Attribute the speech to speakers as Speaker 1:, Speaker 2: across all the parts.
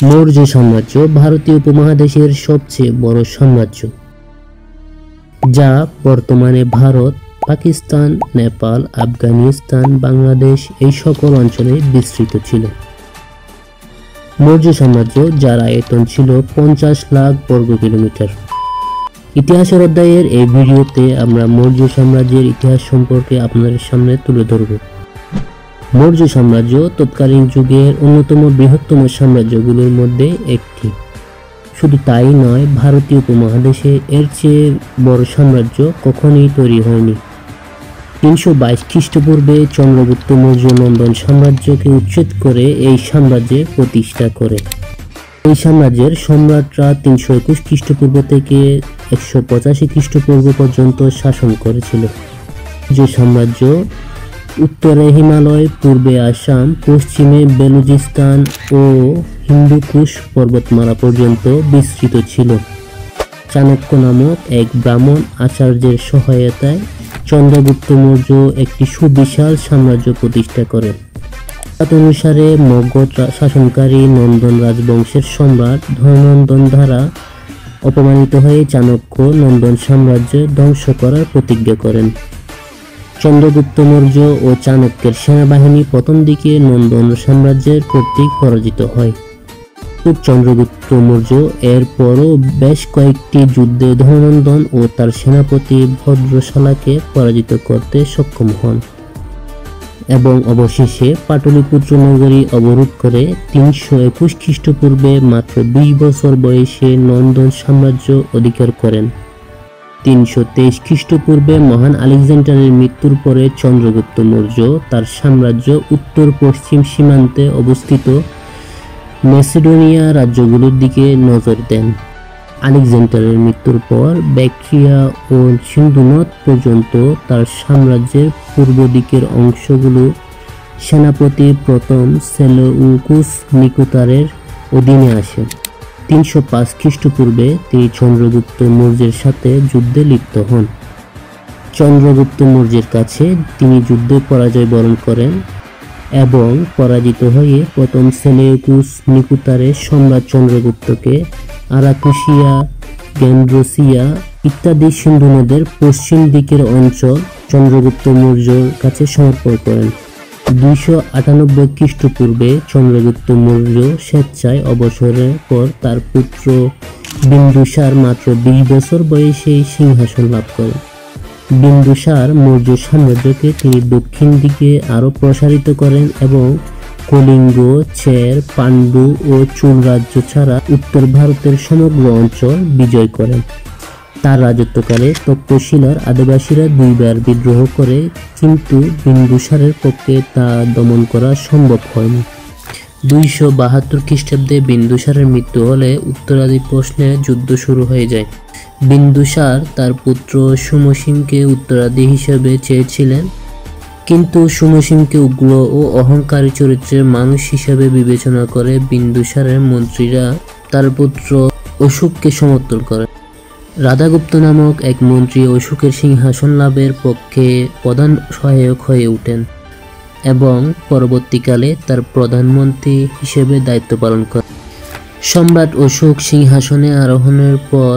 Speaker 1: মৌর্য সাম্রাজ্য ভারতীয় উপমহাদেশের সবচেয়ে বড় সাম্রাজ্য, যা বর্তমানে ভারত, পাকিস্তান, নেপাল, আফগানিস্তান, বাংলাদেশ এই সকল অঞ্চলে বিস্তৃত ছিল। মৌর্য সাম্রাজ্য, যার আয়তন ছিল 50 লাখ বর্গ কিলোমিটার। ইতিহাসের অধ্যায়ের এই ভিডিওতে আমরা মৌর্য সাম্রাজ্যের ইতিহাস সম্পর্কে আপনাদের সামনে তুলে ধরব। মৌর্য সাম্রাজ্য তৎকালীন যুগের অন্যতম বৃহত্তম সাম্রাজ্যগুলোর মধ্যে একটি। শুধু তাই নয়, ভারতীয় উপমহাদেশে এর চেয়ে বড় সাম্রাজ্য কখনোই তৈরি হয়নি। 322 খ্রিস্টপূর্বে চন্দ্রগুপ্ত মৌর্য নন্দন সাম্রাজ্যকে উচ্ছেদ করে এই সাম্রাজ্যের প্রতিষ্ঠা করে। এই সাম্রাজ্যের সম্রাটরা 321 খ্রিস্টপূর্ব থেকে 185 খ্রিস্টপূর্ব পর্যন্ত শাসন করেছিল। যে সাম্রাজ্য উত্তরে হিমালয়, পূর্বে আসাম, পশ্চিমে বেলুচিস্তান ও হিন্দুকুশ পর্বতমালা পর্যন্ত বিস্তৃত ছিল। চাণক্য নামক এক ব্রাহ্মণ আচার্যের সহায়তায় চন্দ্রগুপ্ত মৌর্য একটি সুবিশাল সাম্রাজ্য প্রতিষ্ঠা করেন। অনুসারে মগধ শাসনকারী নন্দন রাজবংশের সম্রাট ধননন্দন দ্বারা অপমানিত হয়ে চাণক্য নন্দন সাম্রাজ্য ধ্বংস করার প্রতিজ্ঞা করেন। চন্দ্রগুপ্ত মৌর্য ও চাণক্যের সেনাবাহিনী প্রথম দিকে নন্দন সাম্রাজ্যের কর্তৃক পরাজিত হয়। চন্দ্রগুপ্ত মৌর্য এরপরও বেশ কয়েকটি যুদ্ধে ধননন্দন ও তার সেনাপতি ভদ্রশালাকে পরাজিত করতে সক্ষম হন এবং অবশেষে পাটলিপুত্র নগরী অবরোধ করে 321 খ্রিস্টপূর্বে মাত্র 20 বছর বয়সে নন্দন সাম্রাজ্য অধিকার করেন। 323 খ্রিস্টপূর্বে মহান আলেকজান্ডারের মৃত্যুর পরে চন্দ্রগুপ্ত মৌর্য তার সাম্রাজ্য উত্তর পশ্চিম সীমান্তে অবস্থিত মেসিডোনিয়া রাজ্যগুলোর দিকে নজর দেন। আলেকজান্ডারের মৃত্যুর পর ব্যাক্ট্রিয়া ও সিন্ধু নদ পর্যন্ত তার সাম্রাজ্যের পূর্ব দিকের অংশগুলো সেনাপতি প্রথম সেলেউকুস নিকোতারের অধীনে আসে। 305 খ্রিস্টপূর্বে তিনি চন্দ্রগুপ্ত মৌর্যের সাথে যুদ্ধে লিপ্ত হন। চন্দ্রগুপ্ত মৌর্যের কাছে তিনি যুদ্ধে পরাজয় বরণ করেন এবং পরাজিত হয়ে প্রথম সেলেউকুস নিকুতারের সম্রাট চন্দ্রগুপ্তকে আরাকুশিয়া, গেন্ড্রোসিয়া ইত্যাদি সিন্ধু নদের পশ্চিম দিকের অঞ্চল চন্দ্রগুপ্ত মৌর্যর কাছে সমর্পণ করেন। 298 খ্রিস্টপূর্বে চন্দ্রগুপ্ত মৌর্য স্বেচ্ছায় অবসরের পর তার পুত্র বিন্দুসার মাত্র 20 বছর বয়সেই সিংহাসন লাভ করেন। বিন্দুসার মৌর্য সাম্রাজ্যকে তিনি দক্ষিণ দিকে আরও প্রসারিত করেন এবং কলিঙ্গ, চের, পাণ্ডু ও চুল রাজ্য ছাড়া উত্তর ভারতের সমগ্র অঞ্চল বিজয় করেন। তার রাজত্বকালে তক্ষশিলার আদিবাসীরা 2 বার বিদ্রোহ করে, কিন্তু বিন্দুসারের পক্ষে তা দমন করা সম্ভব হয়নি। 272 খ্রিস্টাব্দে বিন্দুসারের মৃত্যু হলে উত্তরাদি প্রশ্নে যুদ্ধ শুরু হয়ে যায়। বিন্দুসার তার পুত্র সুমসিমকে উত্তরাদি হিসেবে চেয়েছিলেন, কিন্তু সুমসিমকে উগ্র ও অহংকারী চরিত্রের মানুষ হিসেবে বিবেচনা করে বিন্দুসারের মন্ত্রীরা তার পুত্র অশোককে সমর্থন করেন। রাধাগুপ্ত নামক এক মন্ত্রী অশোকের সিংহাসন লাভের পক্ষে প্রধান সহায়ক হয়ে ওঠেন এবং পরবর্তীকালে তার প্রধানমন্ত্রী হিসেবে দায়িত্ব পালন করেন। সম্রাট অশোক সিংহাসনে আরোহণের পর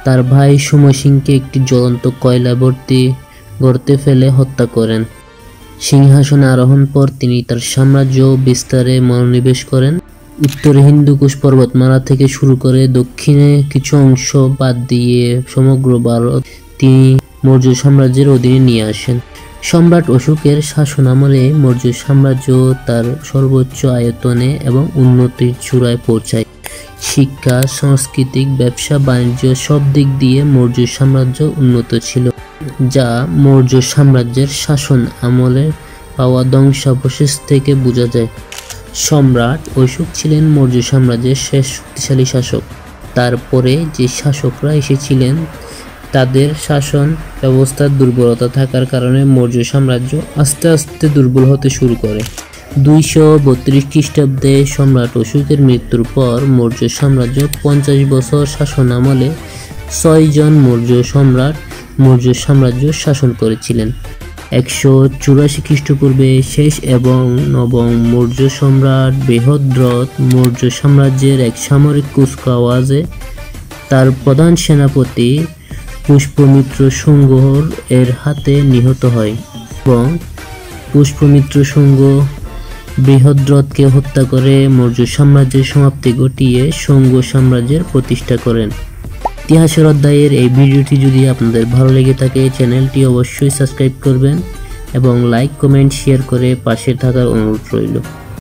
Speaker 1: তার ভাই সুমসিমকে একটি জ্বলন্ত কয়লা ভর্তি গর্তে ফেলে হত্যা করেন। সিংহাসনে আরোহণ পর তিনি তার সাম্রাজ্য বিস্তারে মনোনিবেশ করেন। উত্তরে হিন্দুকুশ পর্বতমালা থেকে শুরু করে দক্ষিণে কিছু অংশ বাদ দিয়ে সমগ্র ভারত তিনি মৌর্য সাম্রাজ্যের অধীনে নিয়ে আসেন। সম্রাট অশোকের শাসন আমলে মৌর্য সাম্রাজ্য তার সর্বোচ্চ আয়তনে এবং উন্নতির চূড়ায় পৌঁছায়। শিক্ষা, সাংস্কৃতিক, ব্যবসা, বাণিজ্য সব দিক দিয়ে মৌর্য সাম্রাজ্য উন্নত ছিল, যা মৌর্য সাম্রাজ্যের শাসন আমলে পাওয়া ধ্বংসাবশেষ থেকে বোঝা যায়। সম্রাট অশোক ছিলেন মৌর্য সাম্রাজ্যের শেষ শক্তিশালী শাসক। তারপরে যে শাসকরা এসেছিলেন তাদের শাসন ব্যবস্থার দুর্বলতা থাকার কারণে মৌর্য সাম্রাজ্য আস্তে আস্তে দুর্বল হতে শুরু করে। 232 খ্রিস্টাব্দে সম্রাট অশোকের মৃত্যুর পর মৌর্য সাম্রাজ্য 50 বছর শাসন আমলে 6 জন মৌর্য সম্রাট মৌর্য সাম্রাজ্য শাসন করেছিলেন। 184 খ্রিস্টপূর্বে শেষ এবং নবম মৌর্য সম্রাট বৃহদ্রথ মৌর্য সাম্রাজ্যের এক সামরিক কুচকাওয়াজে তার প্রধান সেনাপতি পুষ্যমিত্র শুঙ্গ এর হাতে নিহত হয় এবং পুষ্যমিত্র শুঙ্গ বৃহদ্রথকে হত্যা করে মৌর্য সাম্রাজ্যের সমাপ্তি ঘটিয়ে শুঙ্গ সাম্রাজ্যের প্রতিষ্ঠা করেন। ইতিহাসের অধ্যায়ের এই ভিডিওটি যদি আপনাদের ভালো লেগে থাকে চ্যানেলটি অবশ্যই সাবস্ক্রাইব করবেন এবং লাইক কমেন্ট শেয়ার করে পাশে থাকার অনুরোধ রইল।